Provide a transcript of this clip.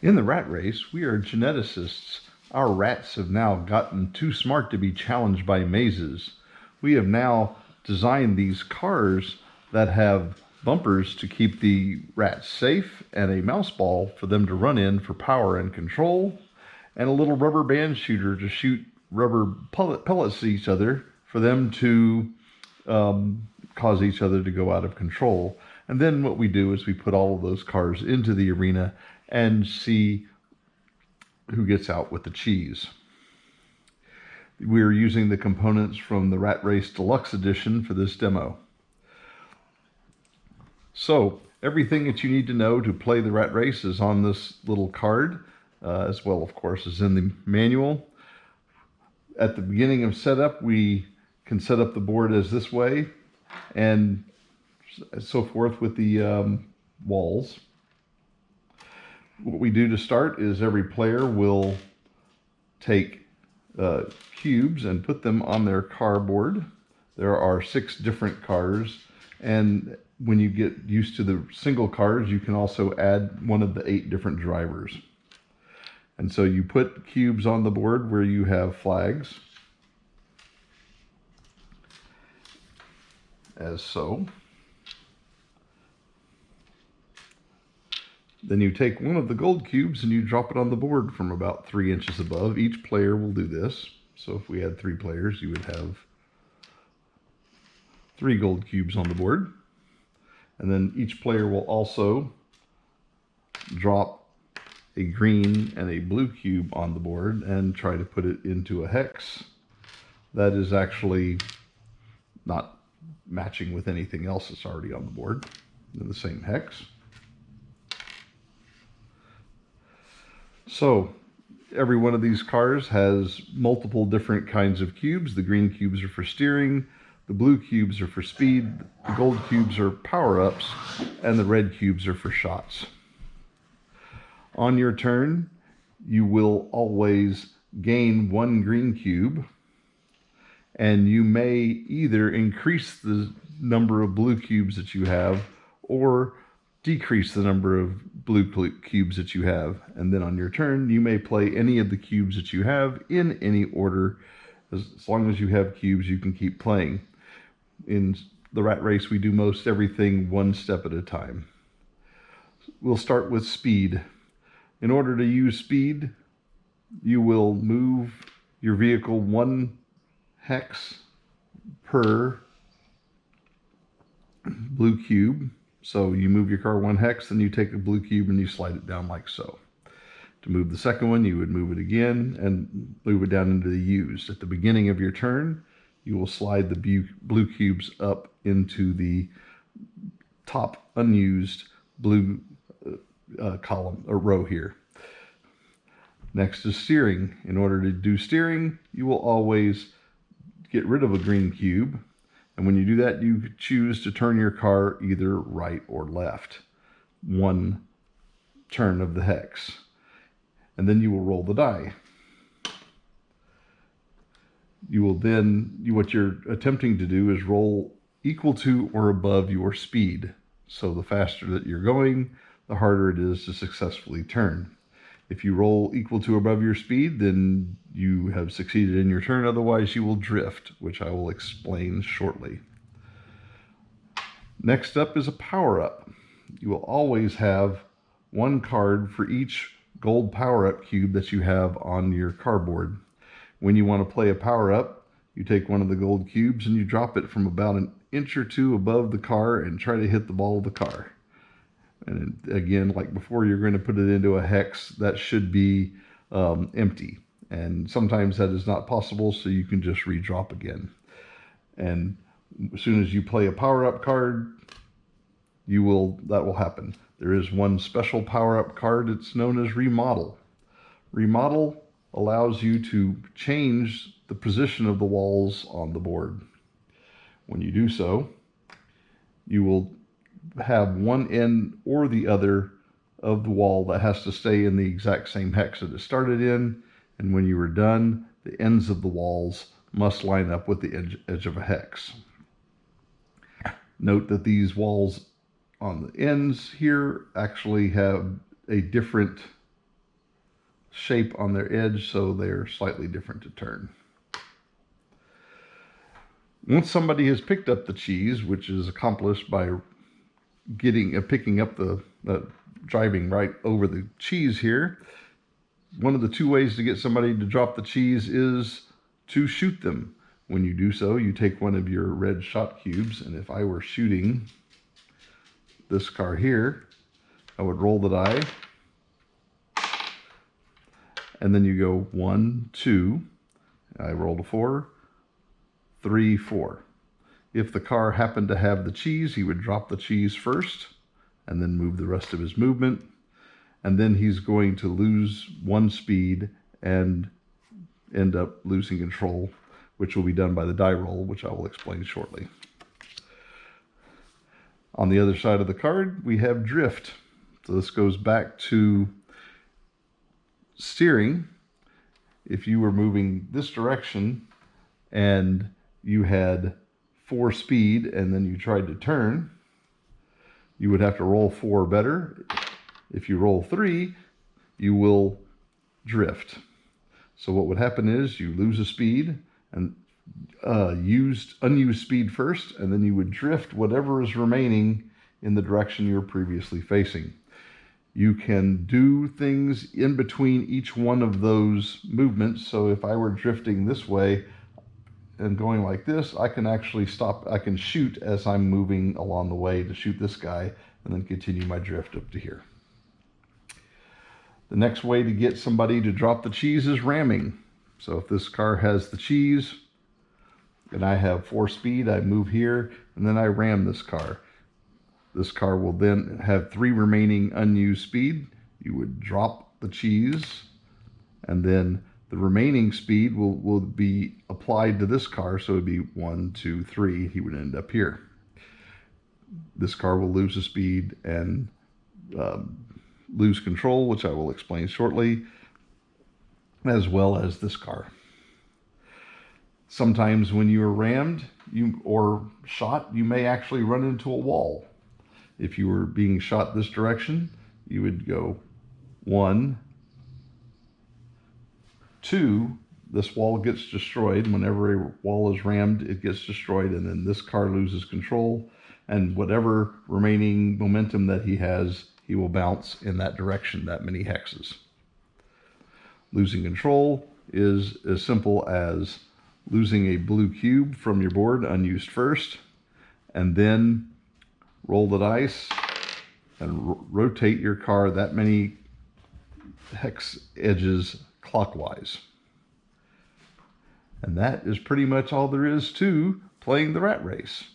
In the rat race, we are geneticists. Our rats have now gotten too smart to be challenged by mazes. We have now designed these cars that have bumpers to keep the rats safe and a mouse ball for them to run in for power and control, and a little rubber band shooter to shoot rubber pellets at each other for them to cause each other to go out of control. And then what we do is we put all of those cars into the arena and see who gets out with the cheese. We're using the components from the Rat Race Deluxe Edition for this demo. So everything that you need to know to play the rat race is on this little card, as well, of course, as in the manual. At the beginning of setup, we can set up the board as this way, and so forth with the walls. What we do to start is every player will take cubes and put them on their car board. There are 6 different cars, and when you get used to the single cars, you can also add one of the 8 different drivers. And so you put cubes on the board where you have flags, as so. Then you take one of the gold cubes and you drop it on the board from about 3 inches above. Each player will do this. So if we had 3 players, you would have 3 gold cubes on the board. And then each player will also drop a green and a blue cube on the board and try to put it into a hex. That is actually not matching with anything else that's already on the board in the same hex. So every one of these cars has multiple different kinds of cubes. The green cubes are for steering, the blue cubes are for speed, the gold cubes are power-ups, and the red cubes are for shots. On your turn, you will always gain 1 green cube, and you may either increase the number of blue cubes that you have or decrease the number of blue cubes that you have. And then on your turn, you may play any of the cubes that you have in any order. As long as you have cubes, you can keep playing. In the rat race, we do most everything 1 step at a time. We'll start with speed. In order to use speed, you will move your vehicle 1 hex per blue cube. So you move your car 1 hex, then you take a blue cube and you slide it down like so. To move the second one, you would move it again and move it down into the used. At the beginning of your turn, you will slide the blue cubes up into the top unused blue column or row here. Next is steering. In order to do steering, you will always get rid of a green cube. And when you do that, you choose to turn your car either right or left. 1 turn of the hex. And then you will roll the die. You will then, what you're attempting to do is roll equal to or above your speed. So the faster that you're going, the harder it is to successfully turn. If you roll equal to or above your speed, then you have succeeded in your turn. Otherwise, you will drift, which I will explain shortly. Next up is a power-up. You will always have 1 card for each gold power-up cube that you have on your cardboard. When you want to play a power-up, you take one of the gold cubes and you drop it from about 1 inch or 2 above the car and try to hit the ball of the car. And again, like before, you're going to put it into a hex that should be empty. And sometimes that is not possible, so you can just redrop again. And as soon as you play a power-up card, that will happen. There is 1 special power-up card. It's known as Remodel. Remodel allows you to change the position of the walls on the board. When you do so, you will have 1 end or the other of the wall that has to stay in the exact same hex that it started in, and when you are done, the ends of the walls must line up with the edge of a hex. Note that these walls on the ends here actually have a different shape on their edge, so they're slightly different to turn. Once somebody has picked up the cheese, which is accomplished by picking up the driving right over the cheese here, one of the two ways to get somebody to drop the cheese is to shoot them. When you do so, you take one of your red shot cubes, and if I were shooting this car here, I would roll the die, and then you go 1, 2, I rolled a 4, 3, 4. If the car happened to have the cheese, he would drop the cheese first and then move the rest of his movement. And then he's going to lose 1 speed and end up losing control, which will be done by the die roll, which I will explain shortly. On the other side of the card, we have drift. So this goes back to steering. If you were moving this direction and you had 4 speed and then you tried to turn, you would have to roll 4 better. If you roll 3, you will drift. So what would happen is you lose a speed and unused speed first, and then you would drift whatever is remaining in the direction you were previously facing. You can do things in between each one of those movements. So if I were drifting this way and going like this, I can actually stop. I can shoot as I'm moving along the way to shoot this guy and then continue my drift up to here. The next way to get somebody to drop the cheese is ramming. So if this car has the cheese and I have 4 speed, I move here and then I ram this car. This car will then have 3 remaining unused speed. You would drop the cheese, and then the remaining speed will be applied to this car. So it would be 1, 2, 3. He would end up here. This car will lose the speed and lose control, which I will explain shortly, as well as this car. Sometimes when you are rammed or shot, you may actually run into a wall. If you were being shot this direction, you would go 1, 2, this wall gets destroyed. Whenever a wall is rammed, it gets destroyed, and then this car loses control, and whatever remaining momentum that he has, he will bounce in that direction, that many hexes. Losing control is as simple as losing a blue cube from your board, unused first, and then roll the dice and rotate your car that many hex edges clockwise. And that is pretty much all there is to playing the rat race.